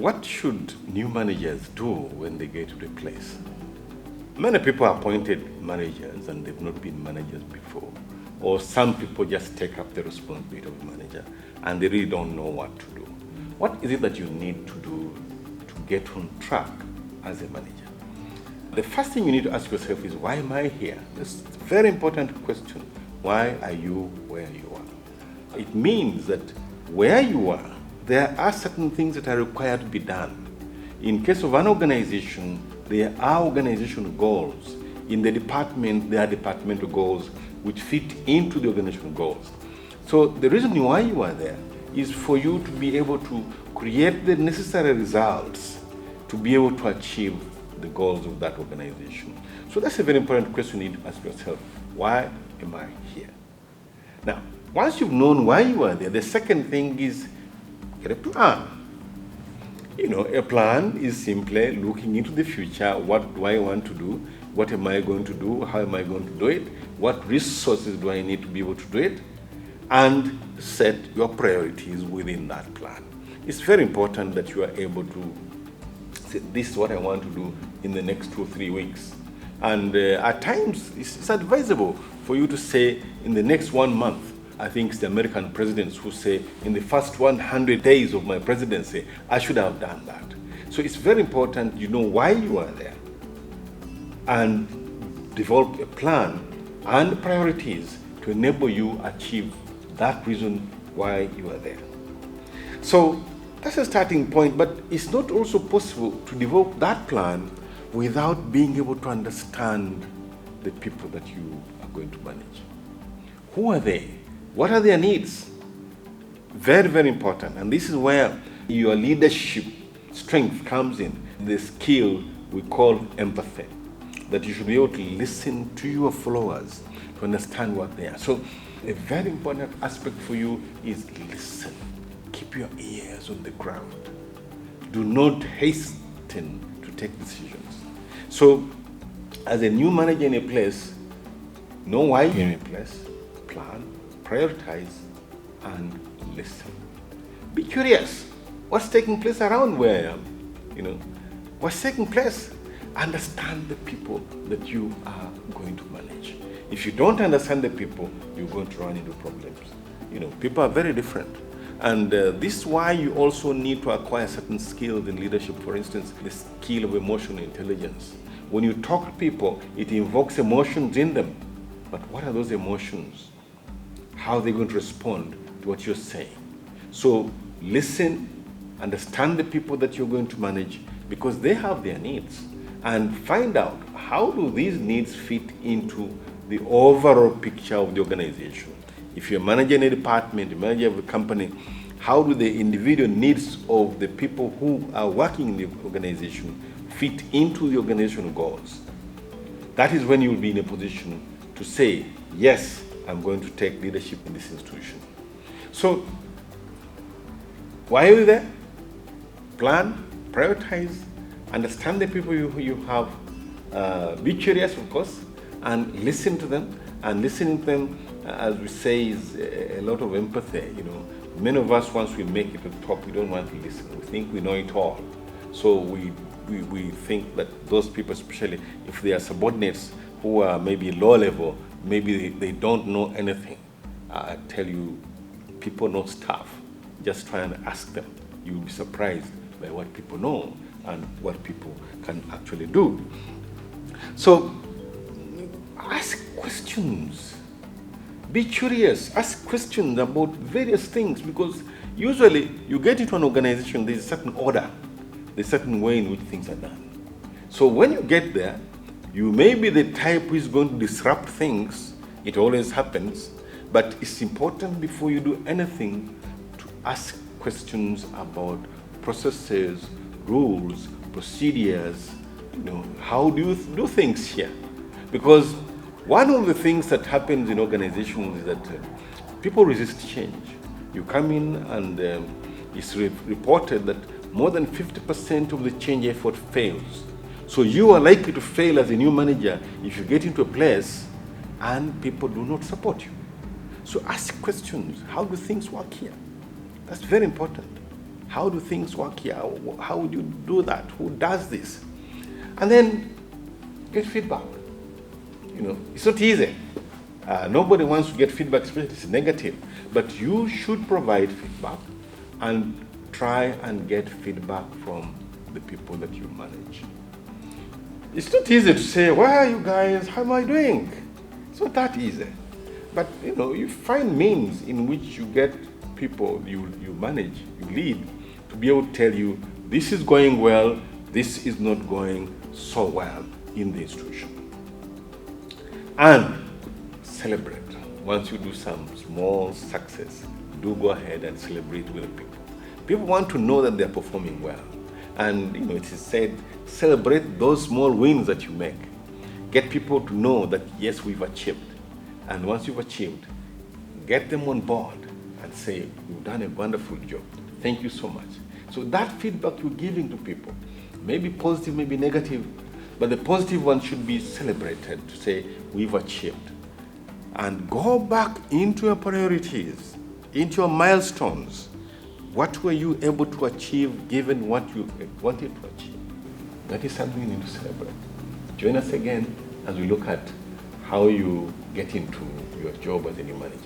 What should new managers do when they get to the place? Many people are appointed managers and they've not been managers before. Or some people just take up the responsibility of a manager and they really don't know what to do. What is it that you need to do to get on track as a manager? The first thing you need to ask yourself is, why am I here? That's a very important question. Why are you where you are? It means that where you are, there are certain things that are required to be done. In case of an organization, there are organizational goals. In the department, there are departmental goals which fit into the organizational goals. So the reason why you are there is for you to be able to create the necessary results to be able to achieve the goals of that organization. So that's a very important question you need to ask yourself. Why am I here? Now, once you've known why you are there, the second thing is get a plan. A plan is simply looking into the future. What do I want to do? What am I going to do? How am I going to do it? What resources do I need to be able to do it? And set your priorities within that plan. It's very important that you are able to say, this is what I want to do in the next 2 or 3 weeks. And at times, it's advisable for you to say, in the next 1 month, I think it's the American presidents who say, in the first 100 days of my presidency, I should have done that. So it's very important you know why you are there and develop a plan and priorities to enable you achieve that reason why you are there. So that's a starting point, but it's not also possible to develop that plan without being able to understand the people that you are going to manage. Who are they? What are their needs? Very, very important. And this is where your leadership strength comes in, the skill we call empathy, that you should be able to listen to your followers to understand what they are. So a very important aspect for you is listen. Keep your ears on the ground. Do not hasten to take decisions. So as a new manager in a place, know why you're in a place, plan, prioritize, and listen. Be curious. What's taking place around where I am? What's taking place? Understand the people that you are going to manage. If you don't understand the people, you're going to run into problems. People are very different. And this is why you also need to acquire certain skills in leadership. For instance, the skill of emotional intelligence. When you talk to people, it invokes emotions in them. But what are those emotions? How are they going to respond to what you're saying? So listen, understand the people that you're going to manage because they have their needs, and find out how do these needs fit into the overall picture of the organization. If you're managing a department, a manager of a company, how do the individual needs of the people who are working in the organization fit into the organizational goals? That is when you'll be in a position to say, yes, I'm going to take leadership in this institution. So, why are you there? Plan, prioritize, understand the people you have, be curious, of course, and listen to them. And listening to them, as we say, is a lot of empathy. Many of us, once we make it to the top, we don't want to listen. We think we know it all. So we think that those people, especially if they are subordinates who are maybe low level, maybe they don't know anything. I tell you, people know stuff. Just try and ask them. You'll be surprised by what people know and what people can actually do. So ask questions. Be curious. Ask questions about various things, because usually you get into an organization, there's a certain order, there's a certain way in which things are done. So when you get there, you may be the type who is going to disrupt things. It always happens. But it's important before you do anything to ask questions about processes, rules, procedures. How do you do things here? Because one of the things that happens in organizations is that people resist change. You come in and it's reported that more than 50% of the change effort fails. So you are likely to fail as a new manager if you get into a place and people do not support you. So ask questions. How do things work here? That's very important. How do things work here? How would you do that? Who does this? And then get feedback. You know, it's not easy. Nobody wants to get feedback, especially if it's negative. But you should provide feedback and try and get feedback from the people that you manage. It's not easy to say, where are you guys? How am I doing? It's not that easy. But you know, you find means in which you get people you manage, you lead, to be able to tell you, this is going well, this is not going so well in the institution. And celebrate. Once you do some small success, do go ahead and celebrate with the people. People want to know that they're performing well. And you know, it is said, celebrate those small wins that you make. Get people to know that yes, we've achieved. And once you've achieved, get them on board and say, you've done a wonderful job. Thank you so much. So that feedback you're giving to people, maybe positive, maybe negative, but the positive one should be celebrated to say, we've achieved. And go back into your priorities, into your milestones. What were you able to achieve given what you wanted to achieve? That is something you need to celebrate. Join us again as we look at how you get into your job as a new manager.